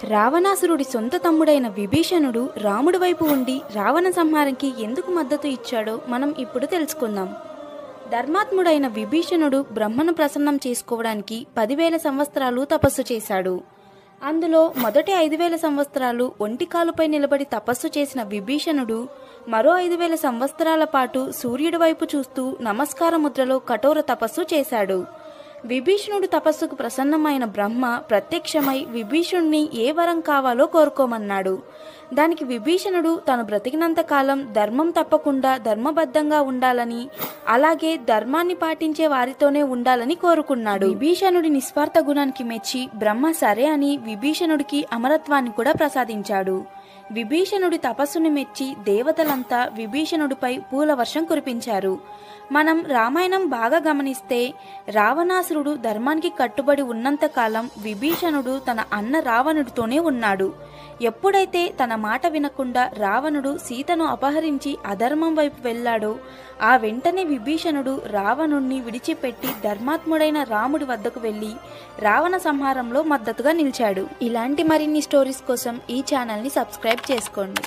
రావణాసురుడి సొంత తమ్ముడైన విభీషణుడు రాముడి వైపు ఉండి రావణ సంహారంకి ఎందుకు మద్దతు ఇచ్చాడో మనం ఇప్పుడు తెలుసుకుందాం. ధర్మాత్ముడైన విభీషణుడు బ్రహ్మను ప్రసన్నం చేసుకోవడానికి 10,000 సంవత్సరాలు తపస్సు చేశాడు. అందులో మొదటి 5,000 సంవత్సరాలు ఒంటికాలుపై నిలబడి తపస్సు చేసిన విభీషణుడు మరో 5,000 సంవత్సరాల పాటు సూర్యుడి వైపు చూస్తూ నమస్కార ముద్రలో కఠోర తపస్సు చేశాడు. విభీషణుడు తపస్సుకు ప్రసన్నమైన బ్రహ్మ ప్రత్యక్షమై విభీషణుని ఏ వరం కావాలో కోరుకోమన్నాడు. దానికి విభీషణుడు తను బ్రతికినంత కాలం ధర్మం తప్పకుండా ధర్మబద్ధంగా ఉండాలని, అలాగే ధర్మాన్ని పాటించే వారితోనే ఉండాలని కోరుకున్నాడు. విభీషణుడి నిస్వార్థ గుణానికి మెచ్చి బ్రహ్మ సరే అని విభీషణుడికి అమరత్వాన్ని కూడా ప్రసాదించాడు. విభీషణుడి తపస్సును మెచ్చి దేవతలంతా విభీషణుడిపై పూల వర్షం కురిపించారు. మనం రామాయణం బాగా గమనిస్తే రావణాసురుడు ధర్మానికి కట్టుబడి ఉన్నంతకాలం విభీషణుడు తన అన్న రావణుడితోనే ఉన్నాడు. ఎప్పుడైతే తన మాట వినకుండా రావణుడు సీతను అపహరించి అధర్మం వైపు వెళ్ళాడో ఆ వెంటనే విభీషణుడు రావణుణ్ణి విడిచిపెట్టి ధర్మాత్ముడైన రాముడి వద్దకు వెళ్లి రావణ సంహారంలో మద్దతుగా నిలిచాడు. ఇలాంటి మరిన్ని స్టోరీస్ కోసం ఈ ఛానల్ని సబ్స్క్రైబ్ చేసుకోండి.